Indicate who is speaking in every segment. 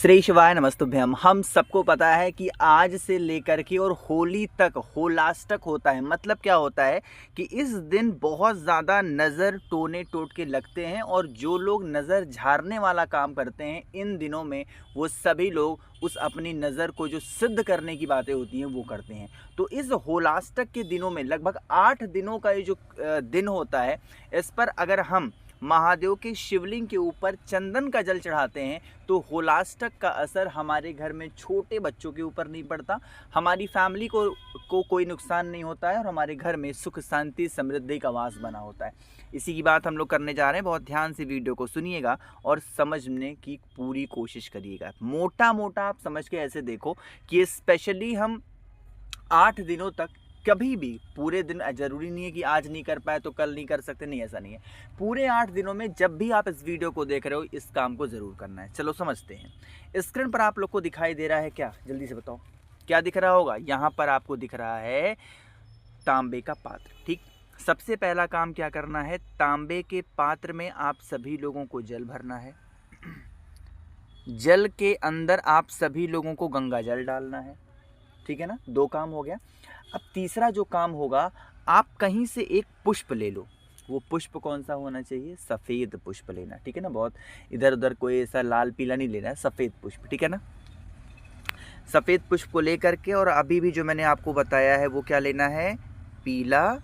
Speaker 1: श्री शिवाय नमस्तुभ्यम। हम सबको पता है कि आज से लेकर के और होली तक होलाष्टक होता है। मतलब क्या होता है कि इस दिन बहुत ज़्यादा नज़र टोने टोट के लगते हैं और जो लोग नज़र झाड़ने वाला काम करते हैं इन दिनों में वो सभी लोग उस अपनी नज़र को जो सिद्ध करने की बातें होती हैं वो करते हैं। तो इस होलाष्टक के दिनों में लगभग 8 दिनों का ये जो दिन होता है, इस पर अगर हम महादेव के शिवलिंग के ऊपर चंदन का जल चढ़ाते हैं तो होलाष्टक का असर हमारे घर में छोटे बच्चों के ऊपर नहीं पड़ता, हमारी फैमिली को कोई नुकसान नहीं होता है और हमारे घर में सुख शांति समृद्धि का वास बना होता है। इसी की बात हम लोग करने जा रहे हैं। बहुत ध्यान से वीडियो को सुनिएगा और समझने की पूरी कोशिश करिएगा। मोटा मोटा आप समझ के ऐसे देखो कि स्पेशली हम 8 दिनों तक कभी भी पूरे दिन, ज़रूरी नहीं है कि आज नहीं कर पाए तो कल नहीं कर सकते, नहीं, ऐसा नहीं है। पूरे 8 दिनों में जब भी आप इस वीडियो को देख रहे हो इस काम को ज़रूर करना है। चलो समझते हैं। स्क्रीन पर आप लोग को दिखाई दे रहा है क्या? जल्दी से बताओ क्या दिख रहा होगा। यहाँ पर आपको दिख रहा है तांबे का पात्र। ठीक, सबसे पहला काम क्या करना है, तांबे के पात्र में आप सभी लोगों को जल भरना है। जल के अंदर आप सभी लोगों को गंगा जल डालना है। ठीक है ना, 2 काम हो गया। अब तीसरा जो काम होगा, आप कहीं से एक पुष्प ले लो। वो पुष्प कौन सा होना चाहिए? सफ़ेद पुष्प लेना। ठीक है ना, बहुत इधर उधर कोई ऐसा लाल पीला नहीं लेना है, सफ़ेद पुष्प। ठीक है ना, सफ़ेद पुष्प को लेकर के, और अभी भी जो मैंने आपको बताया है वो क्या लेना है, पीला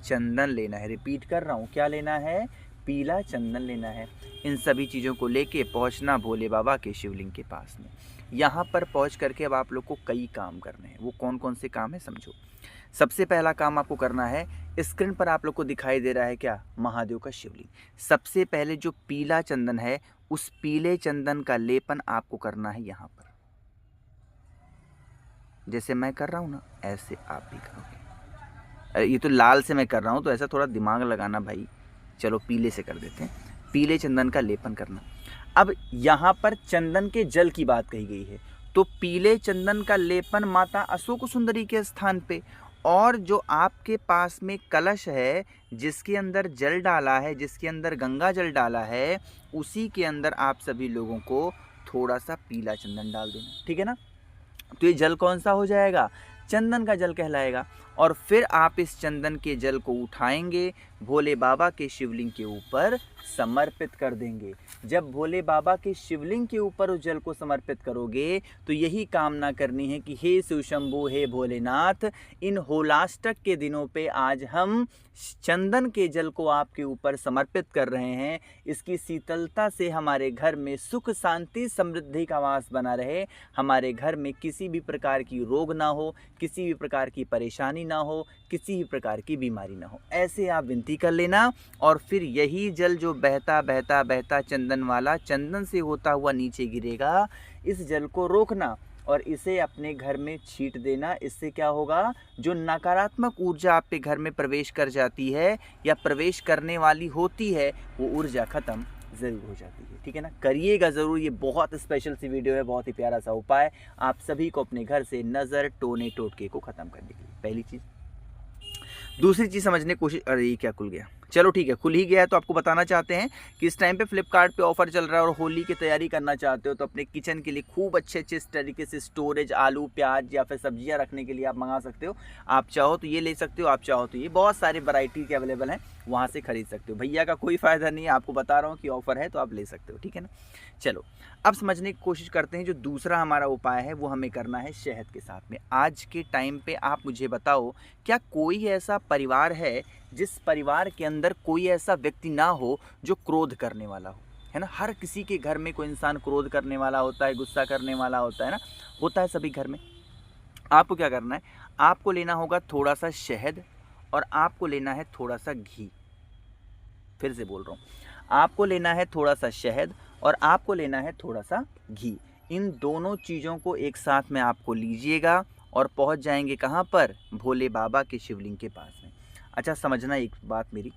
Speaker 1: चंदन लेना है। रिपीट कर रहा हूँ, क्या लेना है? पीला चंदन लेना है। इन सभी चीज़ों को लेके पहुँचना भोले बाबा के शिवलिंग के पास में। यहाँ पर पहुँच करके अब आप लोग को कई काम करने हैं। वो कौन कौन से काम है समझो। सबसे पहला काम आपको करना है, स्क्रीन पर आप लोग को दिखाई दे रहा है क्या, महादेव का शिवलिंग। सबसे पहले जो पीला चंदन है उस पीले चंदन का लेपन आपको करना है यहाँ पर। जैसे मैं कर रहा हूँ ना ऐसे आप भी करोगे। अरे ये तो लाल से मैं कर रहा हूँ तो ऐसा थोड़ा दिमाग लगाना भाई। चलो पीले से कर देते हैं। पीले चंदन का लेपन करना। अब यहाँ पर चंदन के जल की बात कही गई है तो पीले चंदन का लेपन माता अशोक सुंदरी के स्थान पे, और जो आपके पास में कलश है जिसके अंदर जल डाला है, जिसके अंदर गंगा जल डाला है, उसी के अंदर आप सभी लोगों को थोड़ा सा पीला चंदन डाल देना। ठीक है ना, तो ये जल कौन सा हो जाएगा? चंदन का जल कहलाएगा। और फिर आप इस चंदन के जल को उठाएंगे, भोले बाबा के शिवलिंग के ऊपर समर्पित कर देंगे। जब भोले बाबा के शिवलिंग के ऊपर उस जल को समर्पित करोगे तो यही कामना करनी है कि हे शिव शंभु, हे भोलेनाथ, इन होलाष्टक के दिनों पे आज हम चंदन के जल को आपके ऊपर समर्पित कर रहे हैं। इसकी शीतलता से हमारे घर में सुख शांति समृद्धि का वास बना रहे, हमारे घर में किसी भी प्रकार की रोग ना हो, किसी भी प्रकार की परेशानी ना हो, किसी भी प्रकार की बीमारी ना हो। ऐसे आप विनती कर लेना। और फिर यही जल जो बहता बहता बहता चंदन वाला चंदन से होता हुआ नीचे गिरेगा, इस जल को रोकना और इसे अपने घर में छींट देना। इससे क्या होगा, जो नकारात्मक ऊर्जा आपके घर में प्रवेश कर जाती है या प्रवेश करने वाली होती है वो ऊर्जा खत्म ज़रूर हो जाती है। ठीक है ना, करिएगा ज़रूर। ये बहुत स्पेशल सी वीडियो है, बहुत ही प्यारा सा उपाय आप सभी को अपने घर से नज़र टोने टोटके को ख़त्म करने के लिए। पहली चीज़। दूसरी चीज़ समझने की कोशिश, अरे ये क्या खुल गया, चलो ठीक है खुल ही गया है। तो आपको बताना चाहते हैं कि इस टाइम पे फ्लिपकार्ट पे ऑफर चल रहा है और होली की तैयारी करना चाहते हो तो अपने किचन के लिए खूब अच्छे इस तरीके से स्टोरेज, आलू प्याज या फिर सब्जियां रखने के लिए आप मंगा सकते हो। आप चाहो तो ये ले सकते हो, आप चाहो तो ये, बहुत सारी वैरायटी के अवेलेबल हैं, वहाँ से खरीद सकते हो। भैया का कोई फ़ायदा नहीं है, आपको बता रहा हूँ कि ऑफ़र है तो आप ले सकते हो। ठीक है ना, चलो अब समझने की कोशिश करते हैं। जो दूसरा हमारा उपाय है वो हमें करना है शहद के साथ में। आज के टाइम पे आप मुझे बताओ, क्या कोई ऐसा परिवार है जिस परिवार के अंदर कोई ऐसा व्यक्ति ना हो जो क्रोध करने वाला हो? है ना, हर किसी के घर में कोई इंसान क्रोध करने वाला होता है, गुस्सा करने वाला होता है ना, होता है सभी घर में। आपको क्या करना है, आपको लेना होगा थोड़ा सा शहद और आपको लेना है थोड़ा सा घी। फिर से बोल रहा हूँ, आपको लेना है थोड़ा सा शहद और आपको लेना है थोड़ा सा घी। इन दोनों चीज़ों को एक साथ में आपको लीजिएगा और पहुँच जाएंगे कहाँ पर, भोले बाबा के शिवलिंग के पास में। अच्छा समझना एक बात मेरी,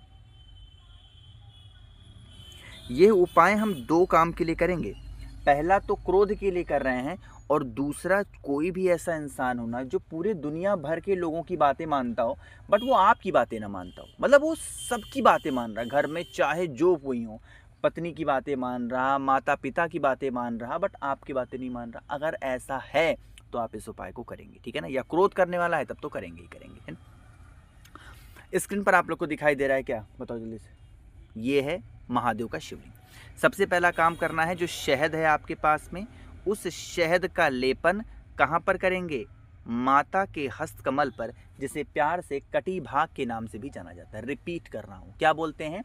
Speaker 1: ये उपाय हम 2 काम के लिए करेंगे। पहला तो क्रोध के लिए कर रहे हैं और दूसरा कोई भी ऐसा इंसान होना जो पूरे दुनिया भर के लोगों की बातें मानता हो बट वो आपकी बातें ना मानता हो, मतलब वो सबकी बातें मान रहा है घर में, चाहे जो कोई हो, पत्नी की बातें मान रहा, माता पिता की बातें मान रहा, बट आपकी बातें नहीं मान रहा। अगर ऐसा है तो आप इस उपाय को करेंगे, ठीक है ना। या क्रोध करने वाला है तब तो करेंगे ही करेंगे, है ना। स्क्रीन पर आप लोग को दिखाई दे रहा है क्या, बताओ जल्दी से। ये है महादेव का शिवलिंग। सबसे पहला काम करना है, जो शहद है आपके पास में, उस शहद का लेपन कहाँ पर करेंगे, माता के हस्त कमल पर, जिसे प्यार से कटी भाग के नाम से भी जाना जाता है। रिपीट कर रहा हूँ, क्या बोलते हैं,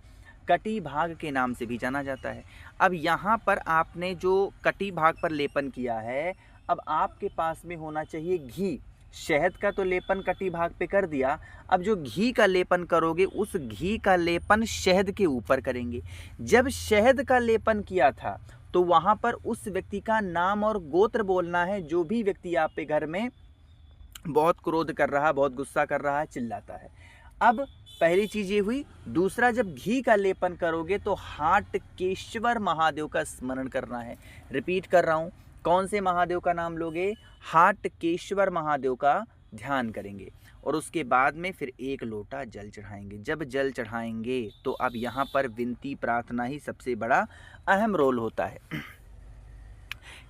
Speaker 1: कटी भाग के नाम से भी जाना जाता है। अब यहाँ पर आपने जो कटी भाग पर लेपन किया है, अब आपके पास में होना चाहिए घी। शहद का तो लेपन कटी भाग पे कर दिया, अब जो घी का लेपन करोगे, उस घी का लेपन शहद के ऊपर करेंगे। जब शहद का लेपन किया था तो वहाँ पर उस व्यक्ति का नाम और गोत्र बोलना है, जो भी व्यक्ति आप पे घर में बहुत क्रोध कर रहा है, बहुत गुस्सा कर रहा है, चिल्लाता है। अब पहली चीज़ ये हुई। दूसरा, जब घी का लेपन करोगे तो हाटकेश्वर महादेव का स्मरण करना है। रिपीट कर रहा हूँ, कौन से महादेव का नाम लोगे, हाटकेश्वर महादेव का ध्यान करेंगे, और उसके बाद में फिर 1 लोटा जल चढ़ाएंगे। जब जल चढ़ाएंगे तो अब यहाँ पर विनती प्रार्थना ही सबसे बड़ा अहम रोल होता है।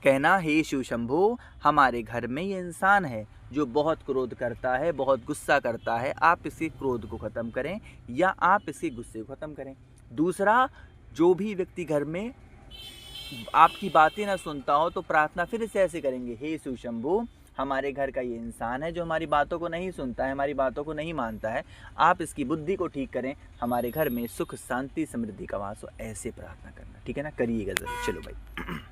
Speaker 1: कहना, हे शिव शंभो, हमारे घर में ये इंसान है जो बहुत क्रोध करता है, बहुत गुस्सा करता है, आप इसके क्रोध को ख़त्म करें या आप इसके गुस्से को ख़त्म करें। दूसरा, जो भी व्यक्ति घर में आपकी बातें ना सुनता हो तो प्रार्थना फिर से ऐसे करेंगे, हे शिव शंभो, हमारे घर का ये इंसान है जो हमारी बातों को नहीं सुनता है, हमारी बातों को नहीं मानता है, आप इसकी बुद्धि को ठीक करें, हमारे घर में सुख शांति समृद्धि का वास हो। ऐसे प्रार्थना करना, ठीक है ना, करिएगा ज़रूर। चलो भाई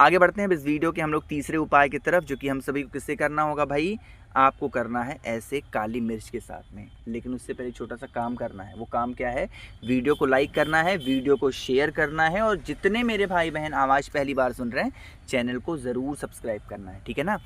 Speaker 1: आगे बढ़ते हैं इस वीडियो के हम लोग तीसरे उपाय की तरफ, जो कि हम सभी को किससे करना होगा भाई, आपको करना है ऐसे काली मिर्च के साथ में। लेकिन उससे पहले छोटा सा काम करना है। वो काम क्या है, वीडियो को लाइक करना है, वीडियो को शेयर करना है, और जितने मेरे भाई बहन आवाज़ पहली बार सुन रहे हैं, चैनल को ज़रूर सब्सक्राइब करना है, ठीक है ना।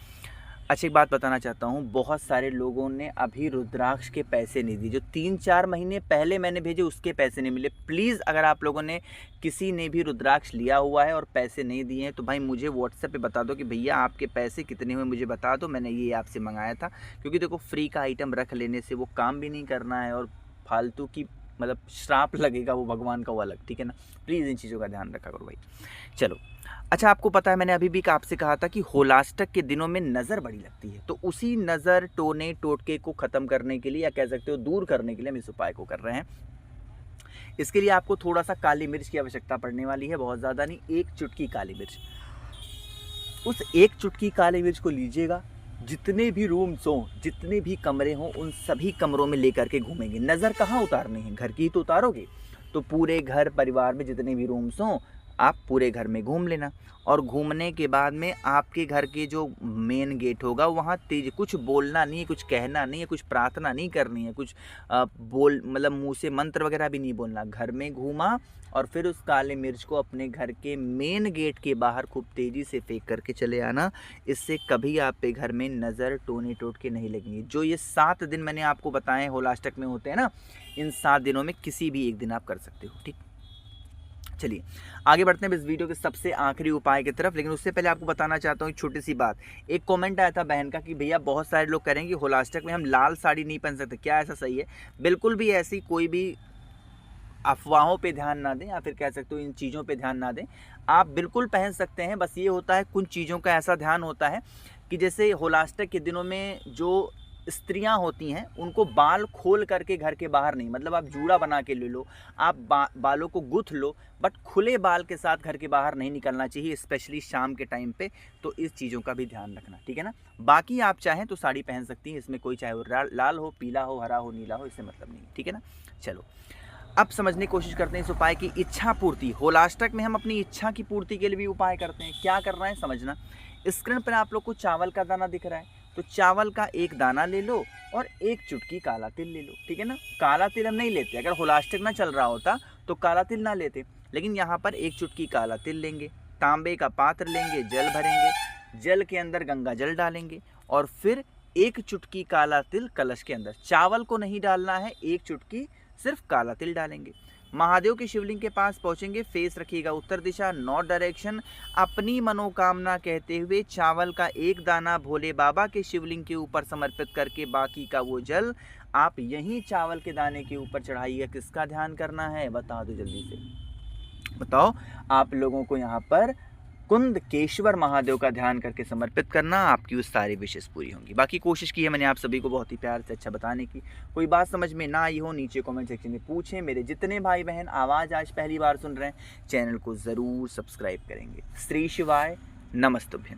Speaker 1: अच्छा, एक बात बताना चाहता हूँ, बहुत सारे लोगों ने अभी रुद्राक्ष के पैसे नहीं दिए। जो 3-4 महीने पहले मैंने भेजे उसके पैसे नहीं मिले। प्लीज़ अगर आप लोगों ने किसी ने भी रुद्राक्ष लिया हुआ है और पैसे नहीं दिए हैं तो भाई मुझे व्हाट्सएप पे बता दो कि भैया आपके पैसे कितने हुए, मुझे बता दो, मैंने ये आपसे मंगाया था। क्योंकि देखो, फ्री का आइटम रख लेने से वो काम भी नहीं करना है, और फालतू की मतलब श्राप लगेगा वो भगवान का, वो अलग, ठीक है ना। प्लीज़ इन चीज़ों का ध्यान रखा करो भाई। चलो, अच्छा, आपको पता है मैंने अभी भी आपसे कहा था कि होलाष्टक के दिनों में नज़र बड़ी लगती है, तो उसी नज़र टोने टोटके को ख़त्म करने के लिए, या कह सकते हो दूर करने के लिए, हम इस उपाय को कर रहे हैं। इसके लिए आपको थोड़ा सा काली मिर्च की आवश्यकता पड़ने वाली है, बहुत ज़्यादा नहीं, 1 चुटकी काली मिर्च। उस 1 चुटकी काली मिर्च को लीजिएगा, जितने भी रूम्स हों, जितने भी कमरे हों, उन सभी कमरों में लेकर के घूमेंगे। नज़र कहाँ उतारनी है, घर की ही तो उतारोगे, तो पूरे घर परिवार में जितने भी रूम्स हों, आप पूरे घर में घूम लेना। और घूमने के बाद में आपके घर के जो मेन गेट होगा वहाँ तेज कुछ बोलना नहीं है, कुछ कहना नहीं है, कुछ प्रार्थना नहीं करनी है, कुछ मतलब मुंह से मंत्र वगैरह भी नहीं बोलना। घर में घूमा और फिर उस काले मिर्च को अपने घर के मेन गेट के बाहर खूब तेज़ी से फेंक करके चले आना। इससे कभी आप पे घर में नज़र टोने टोटके नहीं लगेंगे। जो ये 7 दिन मैंने आपको बताए होलाष्टक में होते हैं ना, इन 7 दिनों में किसी भी एक दिन आप कर सकते हो, ठीक। चलिए आगे बढ़ते हैं इस वीडियो के सबसे आखिरी उपाय की तरफ। लेकिन उससे पहले आपको बताना चाहता हूँ एक छोटी सी बात। एक कमेंट आया था बहन का कि भैया बहुत सारे लोग कह रहे हैं कि होलाष्टक में हम लाल साड़ी नहीं पहन सकते, क्या ऐसा सही है? बिल्कुल भी ऐसी कोई भी अफवाहों पे ध्यान ना दें, या फिर कह सकते हो इन चीज़ों पे ध्यान ना दें। आप बिल्कुल पहन सकते हैं, बस ये होता है कुछ चीज़ों का ऐसा ध्यान होता है कि जैसे होलाष्टक के दिनों में जो स्त्रियां होती हैं उनको बाल खोल करके घर के बाहर नहीं, मतलब आप जूड़ा बना के ले लो, आप बालों को गुथ लो, बट खुले बाल के साथ घर के बाहर नहीं निकलना चाहिए, स्पेशली शाम के टाइम पे। तो इस चीज़ों का भी ध्यान रखना, ठीक है ना। बाकी आप चाहें तो साड़ी पहन सकती हैं, इसमें कोई चाहे वो लाल हो, पीला हो, हरा हो, नीला हो, इससे मतलब नहीं, ठीक है ना। चलो अब समझने की कोशिश करते हैं इस उपाय की इच्छा पूर्ति। होलाष्टक में हम अपनी इच्छा की पूर्ति के लिए भी उपाय करते हैं। क्या करना है समझना। स्क्रीन पर आप लोग को चावल का दाना दिख रहा है, तो चावल का एक दाना ले लो और 1 चुटकी काला तिल ले लो, ठीक है ना। काला तिल हम नहीं लेते, अगर होलाष्टक ना चल रहा होता तो काला तिल ना लेते, लेकिन यहाँ पर 1 चुटकी काला तिल लेंगे। तांबे का पात्र लेंगे, जल भरेंगे, जल के अंदर गंगा जल डालेंगे और फिर 1 चुटकी काला तिल कलश के अंदर। चावल को नहीं डालना है, 1 चुटकी सिर्फ काला तिल डालेंगे। महादेव के शिवलिंग के पास पहुंचेंगे, फेस रखिएगा उत्तर दिशा, नॉर्थ डायरेक्शन। अपनी मनोकामना कहते हुए चावल का एक दाना भोले बाबा के शिवलिंग के ऊपर समर्पित करके बाकी का वो जल आप यहीं चावल के दाने के ऊपर चढ़ाइएगा। किसका ध्यान करना है बता दो जल्दी से। बताओ आप लोगों को यहाँ पर कुंदकेश्वर महादेव का ध्यान करके समर्पित करना, आपकी उस सारी विशेष पूरी होंगी। बाकी कोशिश की है मैंने आप सभी को बहुत ही प्यार से अच्छा बताने की। कोई बात समझ में ना आई हो नीचे कमेंट सेक्शन में पूछें। मेरे जितने भाई बहन आवाज़ आज पहली बार सुन रहे हैं चैनल को ज़रूर सब्सक्राइब करेंगे। श्री शिवाय, नमस्तुभ्यं।